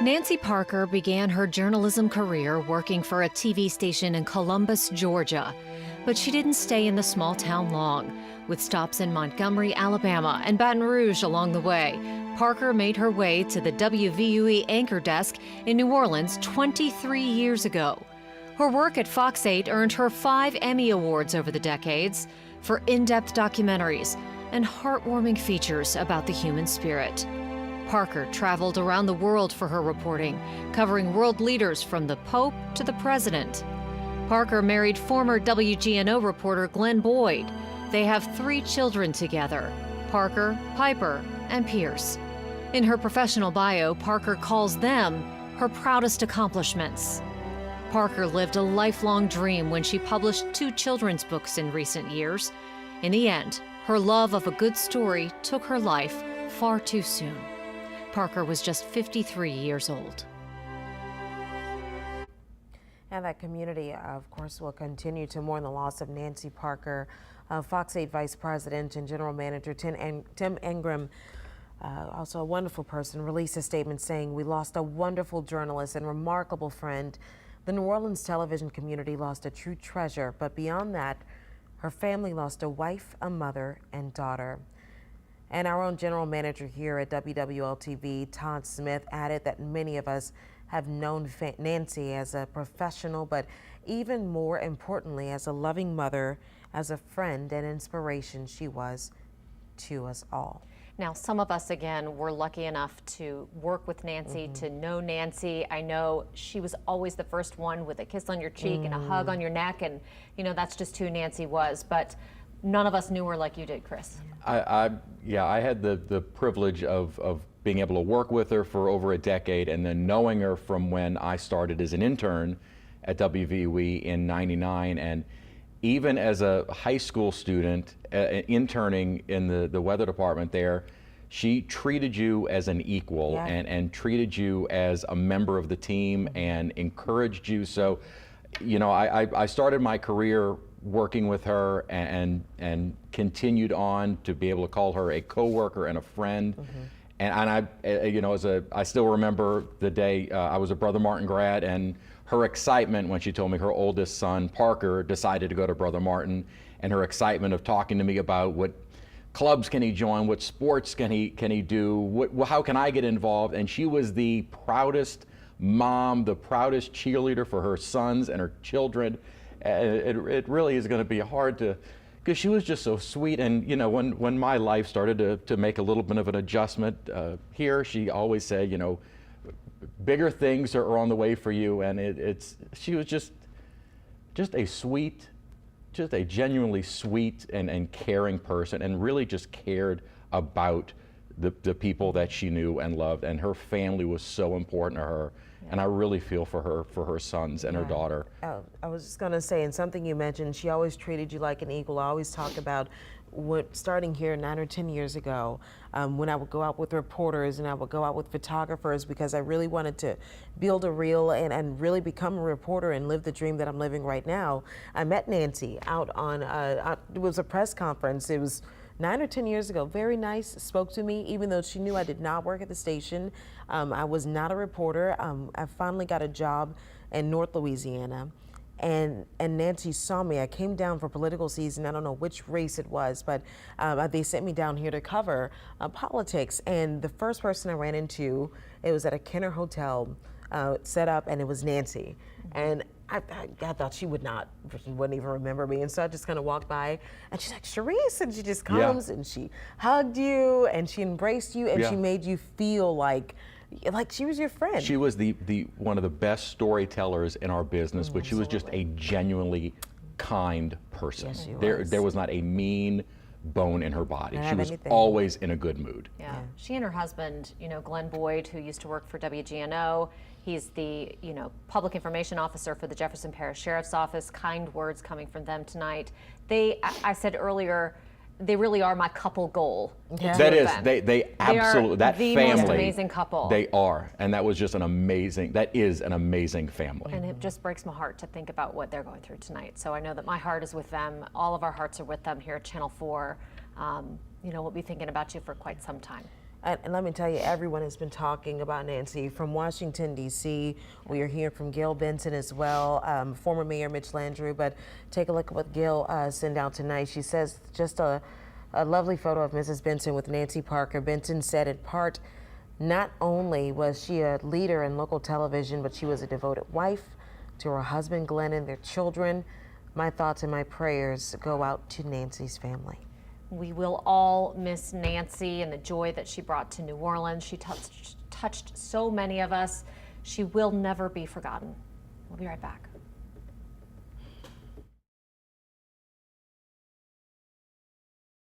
Nancy Parker began her journalism career working for a TV station in Columbus, Georgia. But she didn't stay in the small town long. With stops in Montgomery, Alabama, and Baton Rouge along the way, Parker made her way to the WVUE anchor desk in New Orleans 23 years ago. Her work at Fox 8 earned her 5 Emmy Awards over the decades for in-depth documentaries and heartwarming features about the human spirit. Parker traveled around the world for her reporting, covering world leaders from the Pope to the President. Parker married former WGNO reporter Glenn Boyd. They have 3 children together, Parker, Piper, and Pierce. In her professional bio, Parker calls them her proudest accomplishments. Parker lived a lifelong dream when she published 2 children's books in recent years. In the end, her love of a good story took her life far too soon. Parker was just 53 years old. And that community, of course, will continue to mourn the loss of Nancy Parker. Fox 8 Vice President and General Manager Tim Ingram, also a wonderful person, released a statement saying, "We lost a wonderful journalist and remarkable friend. The New Orleans television community lost a true treasure, but beyond that, her family lost a wife, a mother, and daughter." And our own general manager here at WWL-TV, Todd Smith, added that many of us have known Nancy as a professional, but even more importantly, as a loving mother, as a friend and inspiration she was to us all. Now, some of us, again, were lucky enough to work with Nancy, to know Nancy. I know she was always the first one with a kiss on your cheek and a hug on your neck, and, you know, that's just who Nancy was. But none of us knew her like you did, Chris. I had the privilege of being able to work with her for over a decade, and then knowing her from when I started as an intern at WVUE in '99. And even as a high school student interning in the weather department there, she treated you as an equal, and treated you as a member of the team and encouraged you. So, you know, I started my career working with her and continued on to be able to call her a coworker and a friend. And I, you know, I still remember the day I was a Brother Martin grad, and her excitement when she told me her oldest son, Parker, decided to go to Brother Martin, and her excitement of talking to me about what clubs can he join, what sports can he do, how can I get involved. And she was the proudest mom, the proudest cheerleader for her sons and her children. It really is going to be hard to, because she was just so sweet. And you know, when my life started to make a little bit of an adjustment here, she always said, you know, bigger things are on the way for you. And she was just a sweet, just a genuinely sweet and caring person, and really just cared about the people that she knew and loved. And her family was so important to her. And I really feel for her sons and her daughter. I was just going to say, and something you mentioned, she always treated you like an equal. I always talk about starting here 9 or 10 years ago, when I would go out with reporters and I would go out with photographers, because I really wanted to build a reel and really become a reporter and live the dream that I'm living right now. I met Nancy out on, it was a press conference. It was 9 or 10 years ago. Very nice, spoke to me, even though she knew I did not work at the station. I was not a reporter. I finally got a job in North Louisiana, and Nancy saw me. I came down for political season. I don't know which race it was, but they sent me down here to cover politics. And the first person I ran into, it was at a Kenner Hotel set up, and it was Nancy. And I thought she wouldn't even remember me. And so I just kind of walked by, and she's like, "Sharice," and she just comes and she hugged you and she embraced you, and she made you feel like she was your friend. She was the one of the best storytellers in our business, but she was just a genuinely kind person. Yes, she was. was. There was not a mean bone in her body. She was always in a good mood. Yeah. She and her husband, you know, Glenn Boyd, who used to work for WGNO, he's the, you know, public information officer for the Jefferson Parish Sheriff's Office. Kind words coming from them tonight. I said earlier, they really are my couple goal. Yeah. That is, they absolutely, that the family, most amazing couple. They are, and that was just that is an amazing family. And it just breaks my heart to think about what they're going through tonight. So I know that my heart is with them. All of our hearts are with them here at Channel 4. You know, we'll be thinking about you for quite some time. And let me tell you, everyone has been talking about Nancy from Washington, D.C. We are hearing from Gail Benson as well, former Mayor Mitch Landrieu. But take a look at what Gail sent out tonight. She says just a lovely photo of Mrs. Benson with Nancy Parker. Benson said in part, not only was she a leader in local television, but she was a devoted wife to her husband, Glenn, and their children. My thoughts and my prayers go out to Nancy's family. We will all miss Nancy and the joy that she brought to New Orleans. She touched so many of us. She will never be forgotten. We'll be right back.